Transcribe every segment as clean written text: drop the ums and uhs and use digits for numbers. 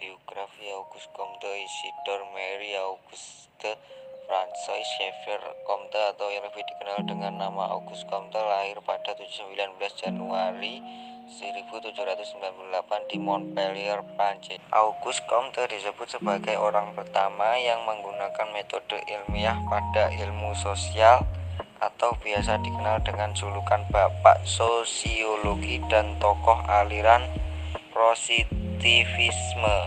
Biografi Auguste Comte Isidore Marie Auguste François Xavier Comte atau yang lebih dikenal dengan nama Auguste Comte lahir pada 19 Januari 1798 di Montpellier, Prancis. Auguste Comte disebut sebagai orang pertama yang menggunakan metode ilmiah pada ilmu sosial atau biasa dikenal dengan julukan Bapak Sosiologi dan tokoh aliran positivisme.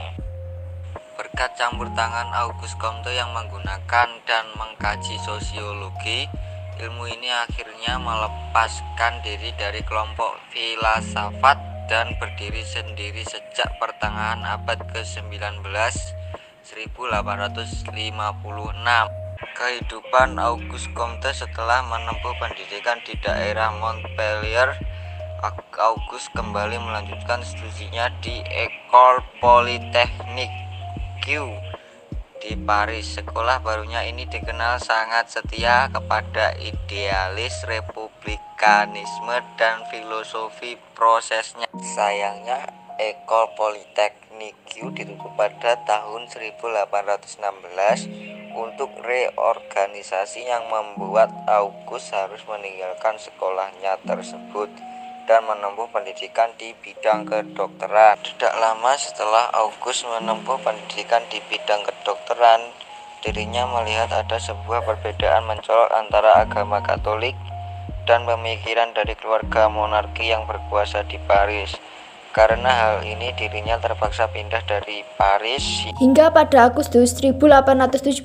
Berkat campur tangan Auguste Comte yang menggunakan dan mengkaji sosiologi, ilmu ini akhirnya melepaskan diri dari kelompok filsafat dan berdiri sendiri sejak pertengahan abad ke-19 1856. Kehidupan Auguste Comte setelah menempuh pendidikan di daerah Montpellier, Auguste kembali melanjutkan studinya di École Polytechnique di Paris. Sekolah barunya ini dikenal sangat setia kepada idealis republikanisme dan filosofi prosesnya. Sayangnya, École Polytechnique ditutup pada tahun 1816 untuk reorganisasi yang membuat Auguste harus meninggalkan sekolahnya tersebut dan menempuh pendidikan di bidang kedokteran. Tidak lama setelah Auguste menempuh pendidikan di bidang kedokteran, dirinya melihat ada sebuah perbedaan mencolok antara agama Katolik dan pemikiran dari keluarga monarki yang berkuasa di Paris. Karena hal ini dirinya terpaksa pindah dari Paris. Hingga pada Agustus 1817,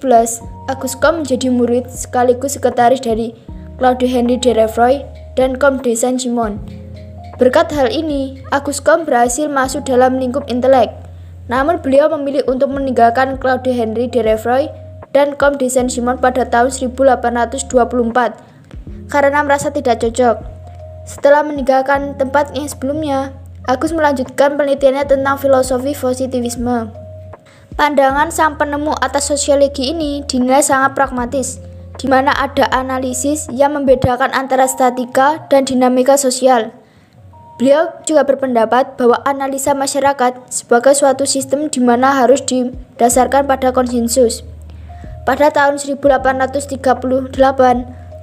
Auguste Comte menjadi murid sekaligus sekretaris dari Claude Henri de Rouvroy dan Comte de Saint-Simon. Berkat hal ini, Auguste Comte berhasil masuk dalam lingkup intelek. Namun beliau memilih untuk meninggalkan Claude Henri de Rouvroy dan Comte de Saint-Simon pada tahun 1824 karena merasa tidak cocok. Setelah meninggalkan tempat yang sebelumnya, Auguste melanjutkan penelitiannya tentang filosofi positivisme. Pandangan sang penemu atas sosiologi ini dinilai sangat pragmatis, di mana ada analisis yang membedakan antara statika dan dinamika sosial. Beliau juga berpendapat bahwa analisa masyarakat sebagai suatu sistem di mana harus didasarkan pada konsensus. Pada tahun 1838,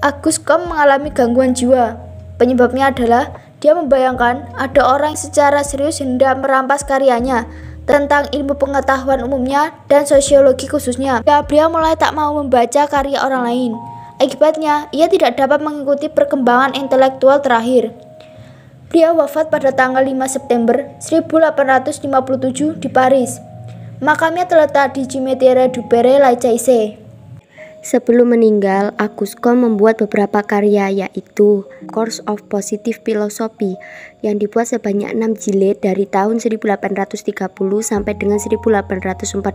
Auguste Comte mengalami gangguan jiwa. Penyebabnya adalah dia membayangkan ada orang yang secara serius hendak merampas karyanya tentang ilmu pengetahuan umumnya dan sosiologi khususnya. Beliau mulai tak mau membaca karya orang lain. Akibatnya, ia tidak dapat mengikuti perkembangan intelektual terakhir. Beliau wafat pada tanggal 5 September 1857 di Paris. Makamnya terletak di Cimetière du Père-Lachaise. Sebelum meninggal, Auguste Comte membuat beberapa karya, yaitu Course of Positive Philosophy yang dibuat sebanyak 6 jilid dari tahun 1830 sampai dengan 1842.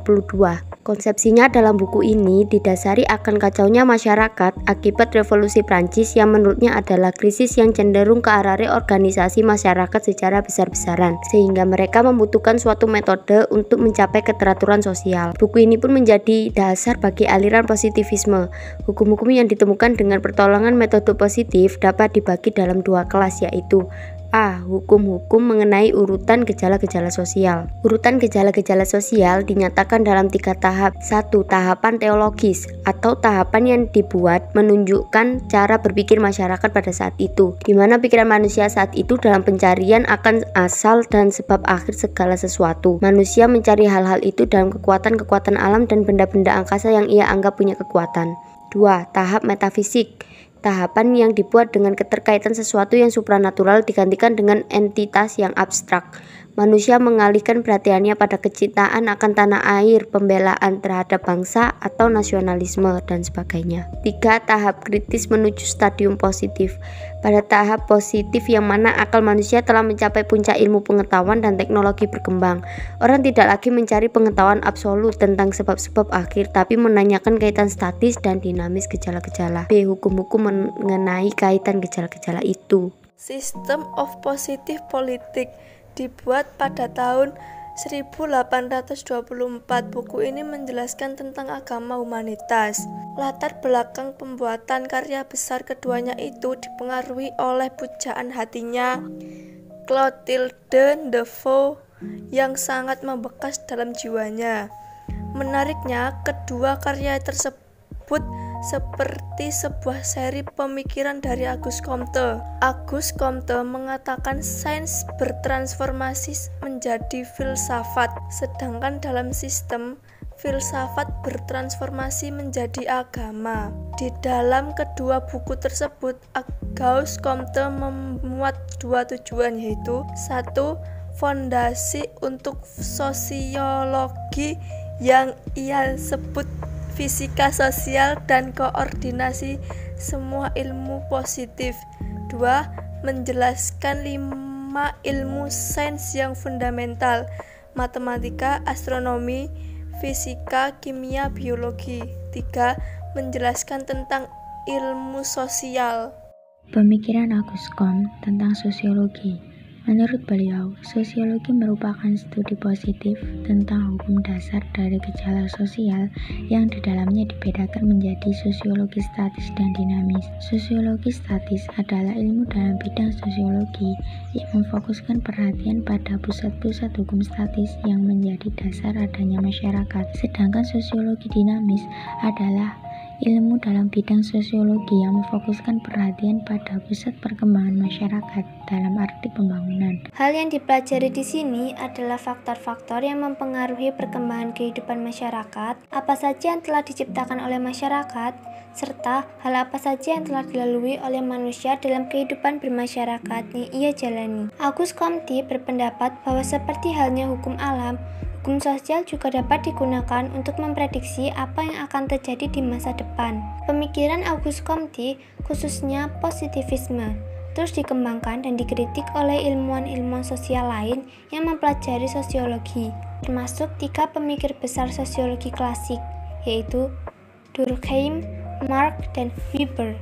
Konsepsinya dalam buku ini didasari akan kacaunya masyarakat akibat revolusi Prancis yang menurutnya adalah krisis yang cenderung ke arah reorganisasi masyarakat secara besar-besaran, sehingga mereka membutuhkan suatu metode untuk mencapai keteraturan sosial. Buku ini pun menjadi dasar bagi aliran positivisme. Hukum-hukum yang ditemukan dengan pertolongan metode positif dapat dibagi dalam dua kelas, yaitu A. Hukum-hukum mengenai urutan gejala-gejala sosial. Urutan gejala-gejala sosial dinyatakan dalam 3 tahap. 1. Tahapan teologis atau tahapan yang dibuat menunjukkan cara berpikir masyarakat pada saat itu, di mana pikiran manusia saat itu dalam pencarian akan asal dan sebab akhir segala sesuatu. Manusia mencari hal-hal itu dalam kekuatan-kekuatan alam dan benda-benda angkasa yang ia anggap punya kekuatan. 2. Tahap metafisik. Tahapan yang dibuat dengan keterkaitan sesuatu yang supranatural digantikan dengan entitas yang abstrak. Manusia mengalihkan perhatiannya pada kecintaan akan tanah air, pembelaan terhadap bangsa atau nasionalisme, dan sebagainya. 3. Tahap kritis menuju stadium positif. Pada tahap positif yang mana akal manusia telah mencapai puncak ilmu pengetahuan dan teknologi berkembang. Orang tidak lagi mencari pengetahuan absolut tentang sebab-sebab akhir, tapi menanyakan kaitan statis dan dinamis gejala-gejala. B. Hukum-hukum mengenai kaitan gejala-gejala itu. System of Positive Politics dibuat pada tahun 1824. Buku ini menjelaskan tentang agama humanitas. Latar belakang pembuatan karya besar keduanya itu dipengaruhi oleh pujaan hatinya Clotilde de Foucauld yang sangat membekas dalam jiwanya. Menariknya, kedua karya tersebut seperti sebuah seri pemikiran dari Auguste Comte. Auguste Comte mengatakan sains bertransformasi menjadi filsafat, sedangkan dalam sistem filsafat bertransformasi menjadi agama. Di dalam kedua buku tersebut, Auguste Comte memuat dua tujuan, yaitu satu, fondasi untuk sosiologi yang ia sebut fisika sosial dan koordinasi semua ilmu positif. 2. Menjelaskan 5 ilmu sains yang fundamental: matematika, astronomi, fisika, kimia, biologi. 3. Menjelaskan tentang ilmu sosial. Pemikiran Auguste Comte tentang sosiologi. Menurut beliau, sosiologi merupakan studi positif tentang hukum dasar dari gejala sosial yang di dalamnya dibedakan menjadi sosiologi statis dan dinamis. Sosiologi statis adalah ilmu dalam bidang sosiologi yang memfokuskan perhatian pada pusat-pusat hukum statis yang menjadi dasar adanya masyarakat. Sedangkan sosiologi dinamis adalah ilmu dalam bidang sosiologi yang memfokuskan perhatian pada pusat perkembangan masyarakat dalam arti pembangunan. Hal yang dipelajari di sini adalah faktor-faktor yang mempengaruhi perkembangan kehidupan masyarakat, apa saja yang telah diciptakan oleh masyarakat, serta hal apa saja yang telah dilalui oleh manusia dalam kehidupan bermasyarakat yang ia jalani. Auguste Comte berpendapat bahwa seperti halnya hukum alam, hukum sosial juga dapat digunakan untuk memprediksi apa yang akan terjadi di masa depan. Pemikiran Auguste Comte, khususnya positivisme, terus dikembangkan dan dikritik oleh ilmuwan-ilmuwan sosial lain yang mempelajari sosiologi, termasuk 3 pemikir besar sosiologi klasik, yaitu Durkheim, Marx, dan Weber.